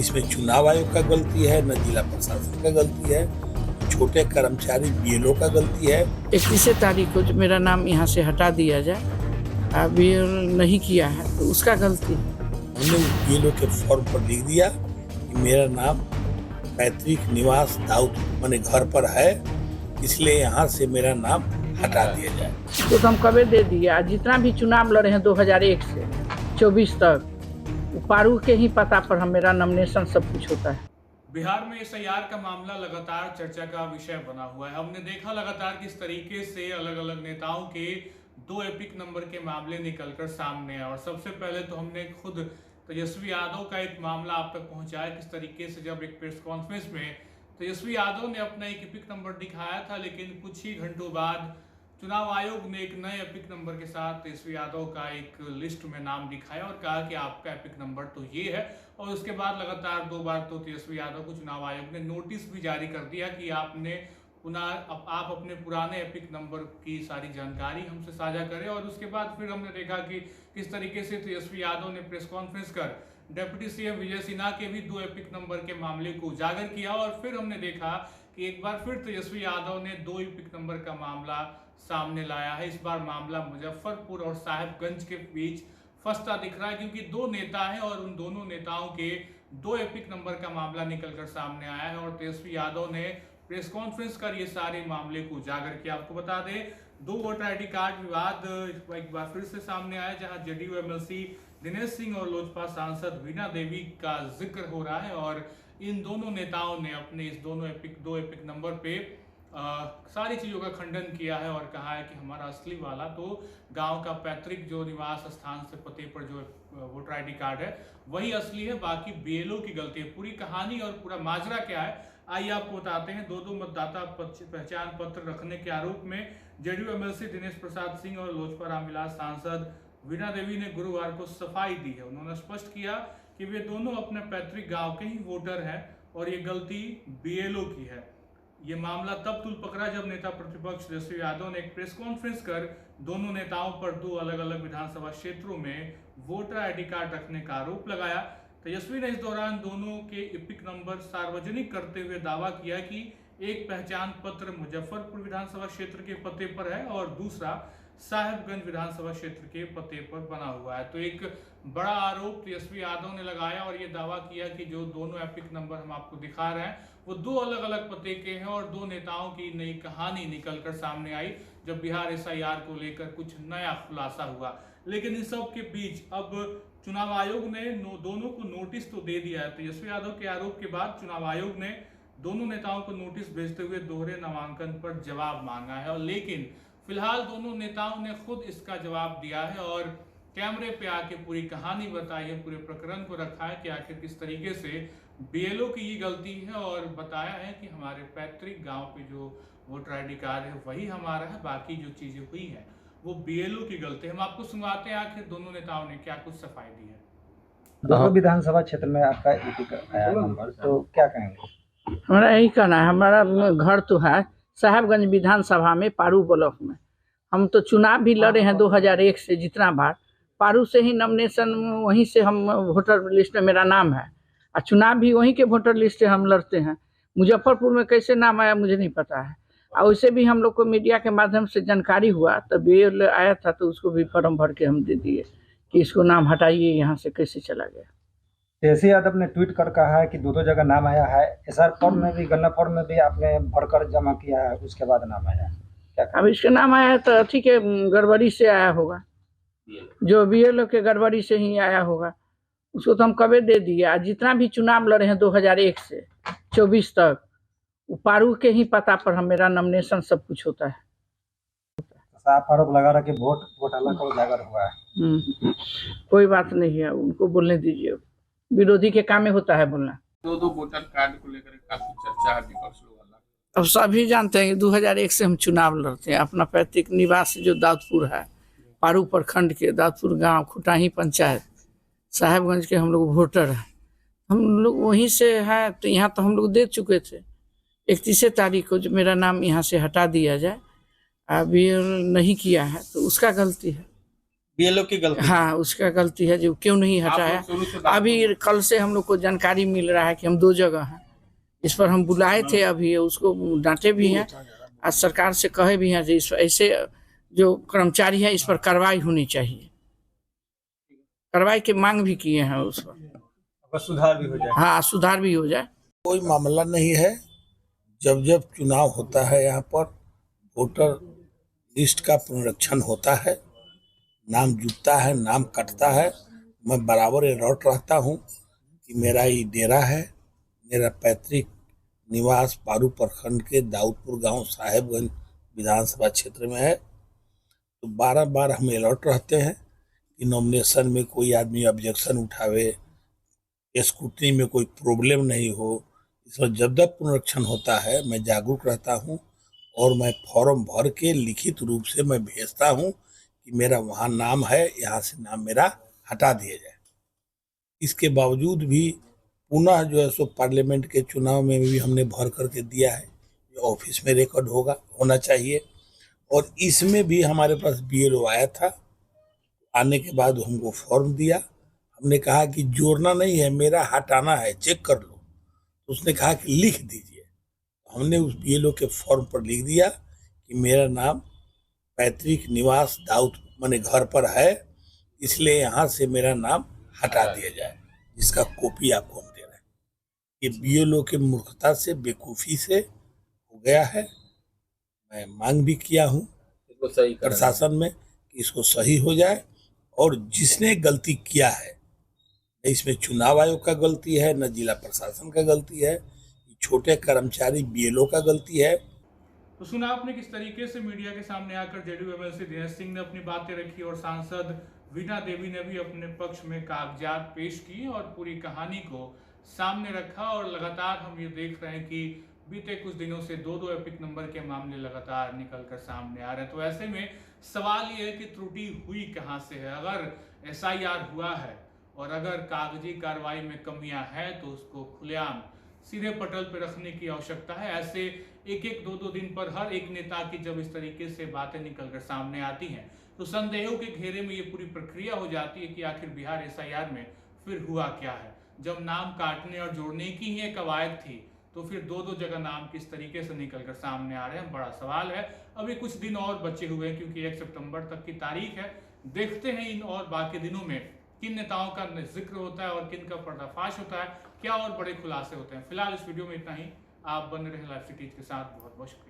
इसमें चुनाव आयोग का गलती है, न जिला प्रशासन का गलती है, छोटे कर्मचारी बीएलओ का गलती है। 31 तारीख को जो मेरा नाम यहाँ से हटा दिया जाए, बीएल नहीं किया है तो उसका गलती है। हमने बीएलओ के फॉर्म पर लिख दिया कि मेरा नाम पैतृक निवास दाऊद माने घर पर है, इसलिए यहाँ से मेरा नाम हटा दिया जाए। तो हम कभी दे दिया। जितना भी चुनाव लड़े हैं 2001 से 24 तक, पारू के ही पता पर हम मेरा नॉमिनेशन सब कुछ होता है। बिहार में एसआईआर का मामला लगातार चर्चा का विषय बना हुआ है। हमने देखा लगातार किस तरीके से अलग अलग नेताओं के 2 एपिक नंबर के मामले निकलकर सामने आए। और सबसे पहले तो हमने खुद तेजस्वी यादव का एक मामला आप तक पहुंचाया, किस तरीके से जब एक प्रेस कॉन्फ्रेंस में तेजस्वी यादव ने अपना एक एपिक नंबर दिखाया था, लेकिन कुछ ही घंटों बाद चुनाव आयोग ने एक नए एपिक नंबर के साथ तेजस्वी यादव का एक लिस्ट में नाम दिखाया और कहा कि आपका एपिक नंबर तो ये है। और उसके बाद लगातार 2 बार तो तेजस्वी यादव को चुनाव आयोग ने नोटिस भी जारी कर दिया कि आपने आप अपने पुराने एपिक नंबर की सारी जानकारी हमसे साझा करें। और उसके बाद फिर हमने देखा कि किस तरीके से तेजस्वी यादव ने प्रेस कॉन्फ्रेंस कर डिप्टी सीएम विजय सिन्हा के भी 2 एपिक नंबर के मामले को उजागर किया। और फिर हमने देखा कि एक बार फिर तेजस्वी यादव ने 2 एपिक नंबर का मामला सामने लाया है। इस बार मामला मुजफ्फरपुर और साहिबगंज के बीच फंसता दिख रहा है, क्योंकि 2 नेता हैं और उन दोनों नेताओं के 2 एपिक नंबर का मामला निकलकर सामने आया है। और तेजस्वी यादव ने प्रेस कॉन्फ्रेंस कर ये सारे मामले को उजागर किया। आपको बता दें, 2 वोटर आईडी कार्ड विवाद एक बार फिर से सामने आया, जहां जेडीयू एमएलसी दिनेश सिंह और लोजपा सांसद वीणा देवी का जिक्र हो रहा है। और इन दोनों नेताओं ने अपने इस 2 एपिक नंबर पे सारी चीज़ों का खंडन किया है और कहा है कि हमारा असली वाला तो गांव का पैतृक जो निवास स्थान से पते पर जो वोटर आईडी कार्ड है वही असली है, बाकी बीएलओ की गलती है। पूरी कहानी और पूरा माजरा क्या है आइए आपको बताते हैं। 2 मतदाता पहचान पत्र रखने के आरोप में जेडीयू एमएलसी दिनेश प्रसाद सिंह और लोजपा रामविलास सांसद वीणा देवी ने गुरुवार को सफाई दी है। उन्होंने स्पष्ट किया कि वे दोनों अपने पैतृक गांव के ही वोटर हैं और ये गलती बीएलओ की है। ये मामला तब तुल पकड़ा जब नेता प्रतिपक्ष तेजस्वी यादव ने एक प्रेस कॉन्फ्रेंस कर दोनों नेताओं पर 2 अलग अलग विधानसभा क्षेत्रों में वोटर आईडी कार्ड रखने का आरोप लगाया। तेजस्वी ने इस दौरान दोनों के एपिक नंबर सार्वजनिक करते हुए दावा किया कि एक पहचान पत्र मुजफ्फरपुर विधानसभा क्षेत्र के पते पर है और दूसरा साहिबगंज विधानसभा क्षेत्र के पते पर बना हुआ है। तो एक बड़ा आरोप तेजस्वी यादव ने लगाया और ये दावा किया कि जो दोनों एपिक नंबर हम आपको दिखा रहे हैं वो 2 अलग अलग पते के हैं। और 2 नेताओं की नई कहानी निकलकर सामने आई जब बिहार एसआईआर को लेकर कुछ नया खुलासा हुआ। लेकिन इन सब के बीच अब चुनाव आयोग ने दोनों को नोटिस तो दे दिया है। तेजस्वी यादव के आरोप के बाद चुनाव आयोग ने दोनों नेताओं को नोटिस भेजते हुए दोहरे नामांकन पर जवाब मांगा है। और लेकिन फिलहाल दोनों नेताओं ने खुद इसका जवाब दिया है और कैमरे पे आके पूरी कहानी बताई है, पूरे प्रकरण को रखा है कि आखिर किस तरीके से बीएलओ की ये गलती है। और बताया है कि हमारे पैतृक गांव पे जो वोटर आईडी कार्ड है वही हमारा है, बाकी जो चीजें हुई है वो बीएलओ की गलती है। हम आपको सुनवाते हैं आखिर दोनों नेताओं ने क्या कुछ सफाई दी है। दोनों विधानसभा क्षेत्र में आपका एपिक आया नंबर, तो क्या कहेंगे? हमारा यही कहना है, हमारा घर तो है साहिबगंज विधानसभा में पारू ब्लॉक में। हम तो चुनाव भी लड़े हैं 2001 से जितना बार, पारू से ही नॉमिनेशन, वहीं से हम वोटर लिस्ट में मेरा नाम है और चुनाव भी वहीं के वोटर लिस्ट से हम लड़ते हैं। मुजफ्फरपुर में कैसे नाम आया मुझे नहीं पता है। और वैसे भी हम लोग को मीडिया के माध्यम से जानकारी हुआ, तब बीएल आया था तो उसको भी फॉर्म भर के हम दे दिए कि इसको नाम हटाइए, यहाँ से कैसे चला गया। तेजस्वी यादव ने ट्वीट कर कहा है कि 2 जगह नाम आया है, एसआर फॉर्म में भी, गन्ना फॉर्म में भी आपने भरकर जमा किया है, उसके बाद नाम आया है। अब इसका नाम आया तो अथी के गड़बड़ी से आया होगा, जो बीएलओ के गड़बड़ी से ही आया होगा। उसको तो हम कभी दे दिए। जितना भी चुनाव लड़े हैं 2001 से 24 तक, पारू के ही पता पर हम मेरा नॉमिनेशन सब कुछ होता है। साफ आरोप लगा रहा कि वोट घोटाला का उजागर हुआ है। कोई बात नहीं है, उनको बोलने दीजिए, विरोधी के काम में होता है बोलना। 2 वोटर कार्ड को लेकर काफी चर्चा है विपक्ष लोग। अब सभी जानते हैं कि 2001 से हम चुनाव लड़ते हैं। अपना पैतृक निवास जो दाऊदपुर है, पारू प्रखंड के दाऊदपुर गांव, खुटाही पंचायत, साहिबगंज के हम लोग वोटर हैं। हम लोग वहीं से हैं, तो यहाँ तो हम लोग दे चुके थे। 31 तारीख को जो मेरा नाम यहाँ से हटा दिया जाए, बीएल नहीं किया है तो उसका गलती है। बीएलओ की गलती? हाँ, उसका गलती है जो क्यों नहीं आप हटाया। लोग शुरू से दावा अभी कल से हम लोग को जानकारी मिल रहा है कि हम 2 जगह हैं। इस पर हम बुलाए थे, अभी उसको डांटे भी हैं, आज सरकार से कहे भी हैं इस ऐसे जो कर्मचारी है इस पर कार्रवाई होनी चाहिए। कार्रवाई की मांग भी किए हैं उस पर। बस सुधार भी हो जाए। हाँ, सुधार भी हो जाए। कोई मामला नहीं है। जब जब चुनाव होता है यहाँ पर वोटर लिस्ट का पुनरीक्षण होता है, नाम जुटता है, नाम कटता है, मैं बराबर अलर्ट रहता हूँ कि मेरा ये डेरा है। मेरा पैतृक निवास पारू प्रखंड के दाऊदपुर गांव साहेबगंज विधानसभा क्षेत्र में है। तो बार बार हम अलर्ट रहते हैं कि नॉमिनेशन में कोई आदमी ऑब्जेक्शन उठावे, स्क्रूटनी में कोई प्रॉब्लम नहीं हो। इसमें जब जब पुनरीक्षण होता है मैं जागरूक रहता हूं और मैं फॉर्म भर के लिखित रूप से मैं भेजता हूं कि मेरा वहां नाम है, यहाँ से नाम मेरा हटा दिया जाए। इसके बावजूद भी पुनः जो है सो पार्लियामेंट के चुनाव में भी हमने भर करके दिया है, ये ऑफिस में रिकॉर्ड होना चाहिए। और इसमें भी हमारे पास बीएलओ आया था, आने के बाद हमको फॉर्म दिया, हमने कहा कि जोड़ना नहीं है, मेरा हटाना है, चेक कर लो। तो उसने कहा कि लिख दीजिए। हमने उस बीएलओ के फॉर्म पर लिख दिया कि मेरा नाम पैतृक निवास दाऊद माने घर पर है, इसलिए यहाँ से मेरा नाम हटा दिया जाए, जिसका कॉपी आपको हम दे रहे हैं। ये बीएलओ के मूर्खता से, बेवकूफ़ी से हो गया है। मैं मांग भी किया हूँ इसको सही करना। प्रशासन में कि इसको सही हो जाए। और जिसने गलती किया है, न इसमें चुनाव आयोग का गलती है, न जिला प्रशासन का गलती है, छोटे कर्मचारी बीएलओ का गलती है। तो सुना आपने किस तरीके से मीडिया के सामने आकर जेडीयू एमएलसी दिनेश सिंह ने अपनी बातें रखी और सांसद वीणा देवी ने भी अपने पक्ष में कागजात पेश किए और पूरी कहानी को सामने रखा। और लगातार हम ये देख रहे हैं कि बीते कुछ दिनों से 2-2 एपिक नंबर के मामले लगातार निकलकर सामने आ रहे हैं। तो ऐसे में सवाल ये है कि त्रुटि हुई कहाँ से है। अगर एसआईआर हुआ है और अगर कागजी कार्रवाई में कमियां हैं तो उसको खुलेआम सीधे पटल पर रखने की आवश्यकता है। ऐसे 1-1, 2-2 दिन पर हर एक नेता की जब इस तरीके से बातें निकलकर सामने आती हैं तो संदेहों के घेरे में ये पूरी प्रक्रिया हो जाती है कि आखिर बिहार एसआईआर में फिर हुआ क्या है। जब नाम काटने और जोड़ने की ही एक कवायद थी तो फिर 2-2 जगह नाम किस तरीके से निकलकर सामने आ रहे हैं, बड़ा सवाल है। अभी कुछ दिन और बचे हुए हैं क्योंकि 1 सितंबर तक की तारीख है। देखते हैं इन और बाकी दिनों में किन नेताओं का जिक्र होता है और किन का पर्दाफाश होता है, क्या और बड़े खुलासे होते हैं। फिलहाल इस वीडियो में इतना ही। आप बने रहे लाइव सिटीज के साथ। बहुत बहुत शुक्रिया।